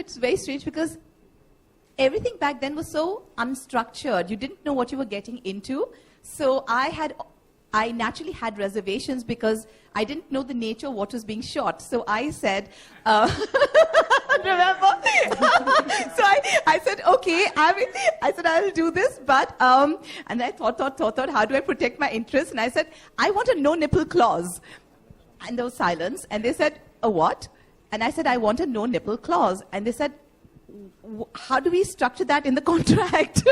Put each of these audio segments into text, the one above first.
It's very strange because everything back then was so unstructured. You didn't know what you were getting into. So I naturally had reservations because I didn't know the nature of what was being shot. So I said, remember? So I said, okay, I said, I'll do this. But, and I thought, how do I protect my interests? And I said, I want a no nipple clause. And there was silence. And they said, a what? And I said, I want a no nipple clause. And they said, how do we structure that in the contract?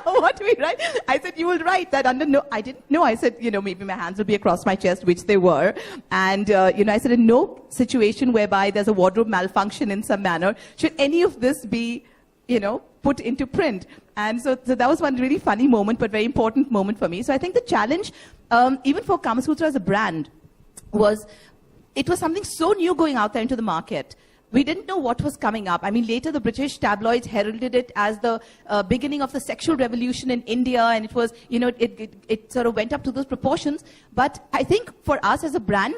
What do we write? I said, you will write that under no. I didn't know. I said, maybe my hands will be across my chest, which they were. And, I said, in no situation whereby there's a wardrobe malfunction in some manner, should any of this be, put into print. And so that was one really funny moment, but very important moment for me. So I think the challenge, even for Kamasutra as a brand, it was something so new going out there into the market. We didn't know what was coming up. I mean, later the British tabloids heralded it as the beginning of the sexual revolution in India, and it was, it sort of went up to those proportions. But I think for us as a brand,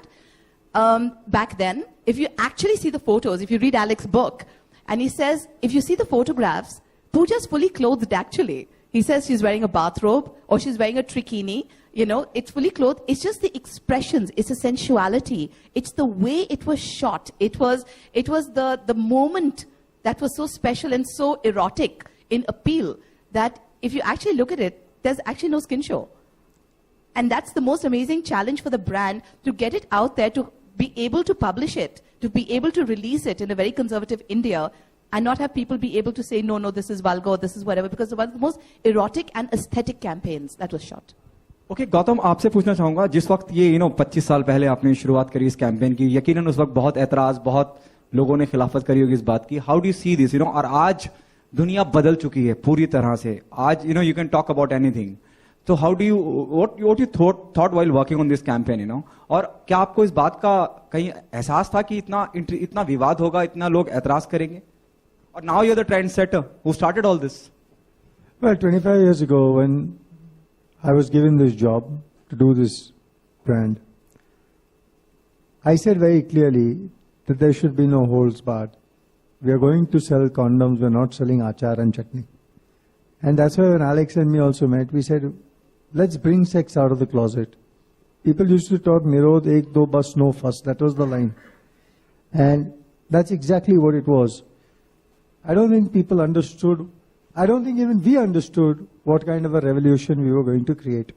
back then, if you actually see the photos, if you read Alex's book, and he says, if you see the photographs, Pooja's fully clothed actually. He says she's wearing a bathrobe or she's wearing a trikini. It's fully clothed. It's just the expressions. It's the sensuality. It's the way it was shot. It was the moment that was so special and so erotic in appeal that if you actually look at it, there's actually no skin show. And that's the most amazing challenge for the brand, to get it out there, to be able to publish it, to be able to release it in a very conservative India, and not have people be able to say, no, this is vulgar, this is whatever, because it was one of the most erotic and aesthetic campaigns that was shot. Okay Gautam, आपसे पूछना चाहूंगा, जिस वक्त ये 25 साल पहले आपने शुरुआत करी इस कैंपेन की, यकीनन उस वक्त बहुत ऐतराज, बहुत लोगों ने खिलाफत करी होगी इस बात की. How do you see this, और आज दुनिया बदल चुकी है पूरी तरह से. आज you can talk about anything. तो how do you what you thought while working on this campaign, और क्या आपको इस बात का कहीं एहसास था कि इतना विवाद होगा, इतना लोग ऐतराज करेंगे? और now you are the trendsetter who started all this. Well, 25 years ago, when I was given this job to do this brand, I said very clearly that there should be no holds barred. We are going to sell condoms, we are not selling achar and chutney. And that's why when Alex and me also met, we said, let's bring sex out of the closet. People used to talk, Nirod, ek, do, bas, no fuss. That was the line. And that's exactly what it was. I don't think people understood, I don't think even we understood what kind of a revolution we were going to create.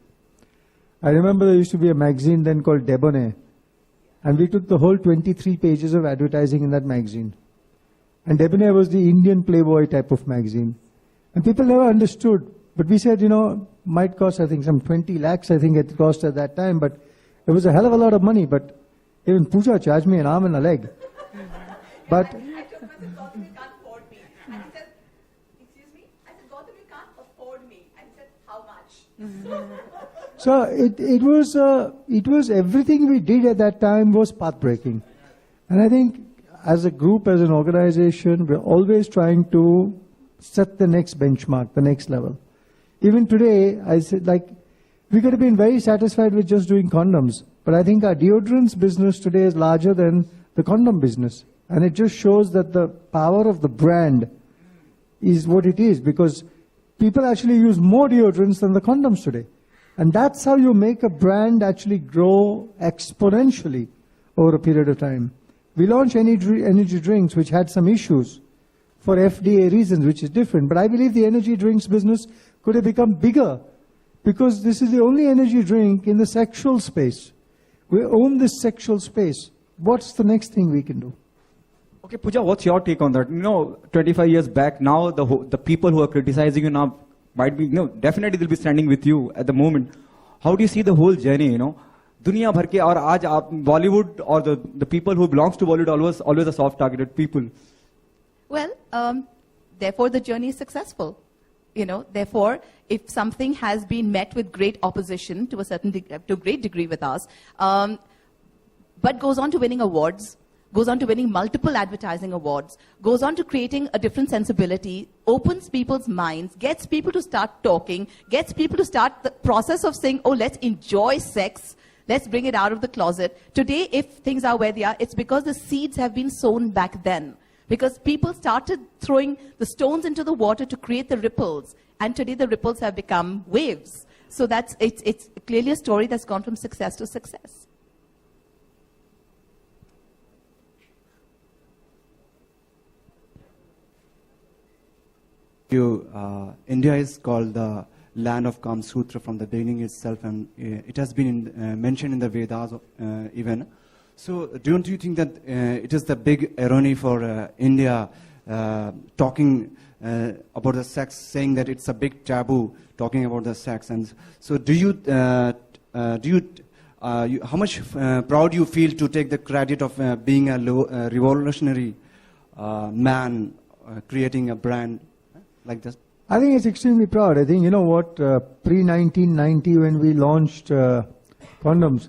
I remember there used to be a magazine then called Debonair, and we took the whole 23 pages of advertising in that magazine. And Debonair was the Indian Playboy type of magazine. And people never understood. But we said, might cost, I think, some 20 lakhs, I think it cost at that time, but it was a hell of a lot of money. But even Pooja charged me an arm and a leg. But can't afford me. I said, how much? So it was everything we did at that time was path-breaking. And I think as a group, as an organization, we're always trying to set the next benchmark, the next level. Even today, I said, like, we could have been very satisfied with just doing condoms. But I think our deodorants business today is larger than the condom business. And it just shows that the power of the brand is what it is, because people actually use more deodorants than the condoms today. And that's how you make a brand actually grow exponentially over a period of time. We launched energy drinks which had some issues for FDA reasons, which is different. But I believe the energy drinks business could have become bigger because this is the only energy drink in the sexual space. We own this sexual space. What's the next thing we can do? Okay, Pooja, what's your take on that? 25 years back, now the people who are criticizing you now might be, definitely they'll be standing with you at the moment. How do you see the whole journey, दुनिया भर के और आज आप Bollywood or the people who belongs to Bollywood always a soft targeted people. Well, therefore the journey is successful. Therefore, if something has been met with great opposition to a great degree with us, but goes on to winning awards, goes on to winning multiple advertising awards, goes on to creating a different sensibility, opens people's minds, gets people to start talking, gets people to start the process of saying, oh, let's enjoy sex, let's bring it out of the closet. Today, if things are where they are, it's because the seeds have been sown back then. Because people started throwing the stones into the water to create the ripples. And today the ripples have become waves. So it's clearly a story that's gone from success to success. India is called the land of Kamasutra from the beginning itself, and it has been mentioned in the Vedas even. So don't you think that it is the big irony for India talking about the sex, saying that it's a big taboo talking about the sex? And so how much proud you feel to take the credit of being a revolutionary man creating a brand like this? I think it's extremely proud. I think, pre-1990 when we launched condoms,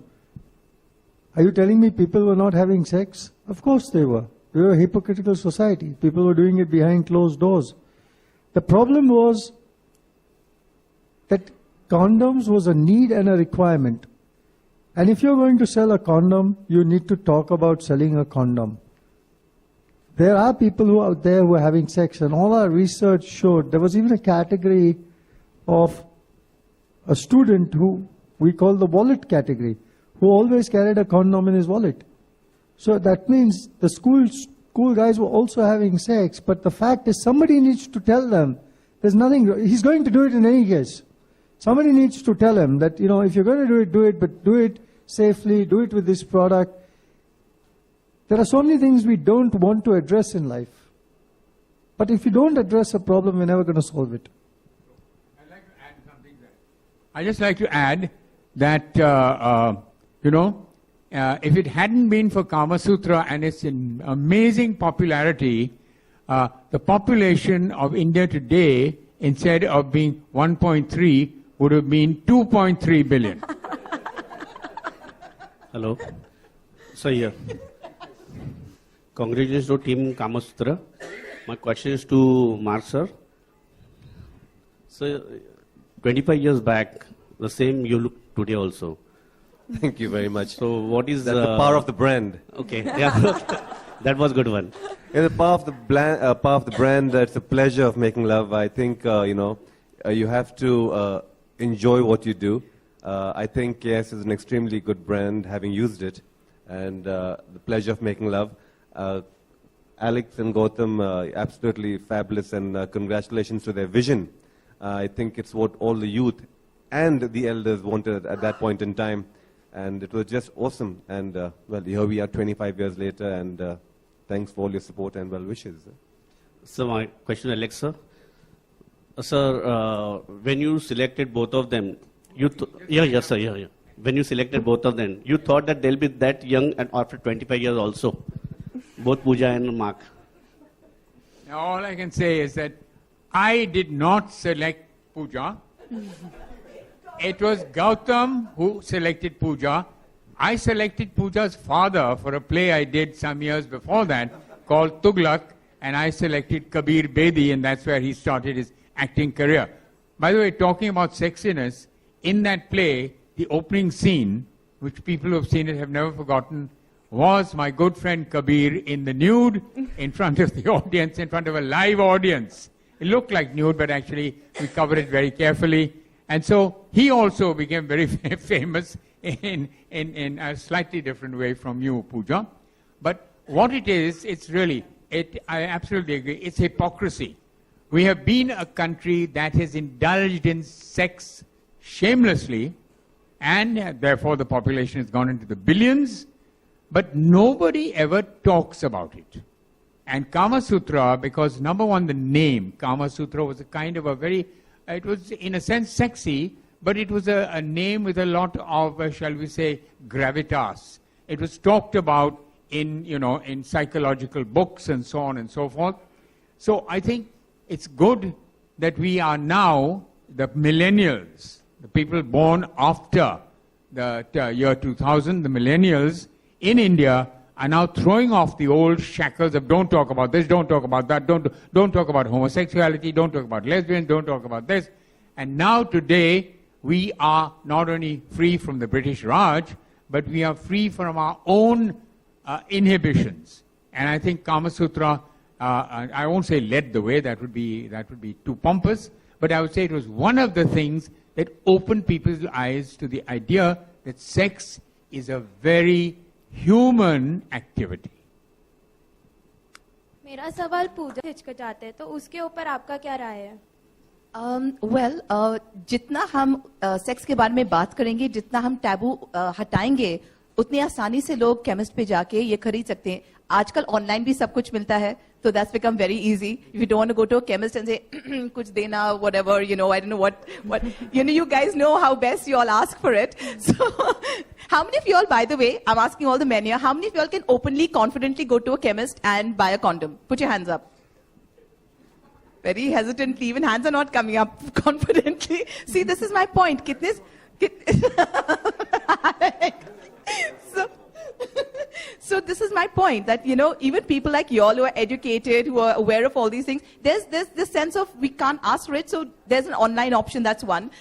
are you telling me people were not having sex? Of course they were. We were a hypocritical society. People were doing it behind closed doors. The problem was that condoms was a need and a requirement. And if you're going to sell a condom, you need to talk about selling a condom. There are people who are out there who are having sex, and all our research showed there was even a category of a student who we call the wallet category, who always carried a condom in his wallet. So that means the school guys were also having sex, but the fact is somebody needs to tell them there's nothing, he's going to do it in any case. Somebody needs to tell him that, if you're going to do it, but do it safely, do it with this product. There are so many things we don't want to address in life. But if you don't address a problem, we're never going to solve it. I'd like to add something there. I'd just like to add that, if it hadn't been for Kamasutra and its amazing popularity, the population of India today, instead of being 1.3, would have been 2.3 billion. Hello. So here. Congratulations to Team Kamasutra. My question is to Marc sir. So, 25 years back, the same you look today also. Thank you very much. So what is the power of the brand? Okay, yeah, that was good one. Yeah, the power of the brand. It's a pleasure of making love. I think you have to enjoy what you do. I think yes, it's an extremely good brand, having used it, and the pleasure of making love. Alex and Gautam, absolutely fabulous, and congratulations to their vision. I think it's what all the youth and the elders wanted at that point in time. And it was just awesome. And, here we are 25 years later, and thanks for all your support and well wishes. So my question, Alex, sir. Sir, when you selected both of them, yes, sir. When you selected both of them, you thought that they'll be that young and after 25 years also, both Pooja and Marc? Now, all I can say is that I did not select Pooja. It was Gautam who selected Pooja. I selected Pooja's father for a play I did some years before that called Tughlaq, and I selected Kabir Bedi, and that's where he started his acting career. By the way, talking about sexiness, in that play, the opening scene, which people who have seen it have never forgotten, was my good friend Kabir in the nude in front of the audience, in front of a live audience. It looked like nude, but actually we covered it very carefully. And so he also became very famous in a slightly different way from you, Pooja. But what it is, it's really, I absolutely agree, it's hypocrisy. We have been a country that has indulged in sex shamelessly, and therefore the population has gone into the billions, but nobody ever talks about it. And Kamasutra, because number one, the name Kamasutra was a kind of a very, it was in a sense sexy, but it was a name with a lot of, shall we say, gravitas. It was talked about in psychological books and so on and so forth. So I think it's good that we are now, the millennials, the people born after the year 2000, the millennials in India are now throwing off the old shackles of don't talk about this, don't talk about that, don't talk about homosexuality, don't talk about lesbians, don't talk about this. And now today, we are not only free from the British Raj, but we are free from our own inhibitions. And I think Kamasutra, I won't say led the way, that would be too pompous, but I would say it was one of the things that opened people's eyes to the idea that sex is a very human activity. मेरा सवाल पूजा हिचकिचाते हैं तो उसके ऊपर आपका क्या राय है? जितना हम सेक्स के बारे में बात करेंगे, जितना हम टैबू हटाएंगे, उतनी आसानी से लोग केमिस्ट पे जाके ये खरीद सकते हैं. आजकल ऑनलाइन भी सब कुछ मिलता है, so that's become very easy. If you don't want to go to a chemist and say, kuch dena, whatever, I don't know what, you guys know how best you all ask for it. So, how many of you all, by the way, I'm asking all the men here, how many of you all can openly, confidently go to a chemist and buy a condom? Put your hands up. Very hesitantly, even hands are not coming up confidently. See, this is my point. So this is my point, that, even people like you all who are educated, who are aware of all these things, there's this sense of we can't ask for it, so there's an online option, that's one.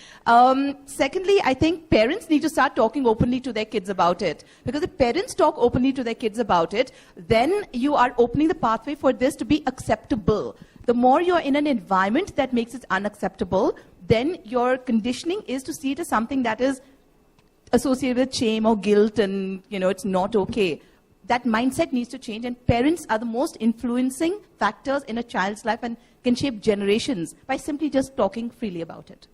Secondly, I think parents need to start talking openly to their kids about it. Because if parents talk openly to their kids about it, then you are opening the pathway for this to be acceptable. The more you're in an environment that makes it unacceptable, then your conditioning is to see it as something that is associated with shame or guilt and, it's not okay. That mindset needs to change, and parents are the most influencing factors in a child's life and can shape generations by simply just talking freely about it.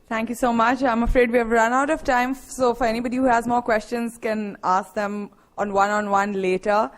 Thank you so much. I'm afraid we have run out of time, so for anybody who has more questions can ask them on one-on-one later.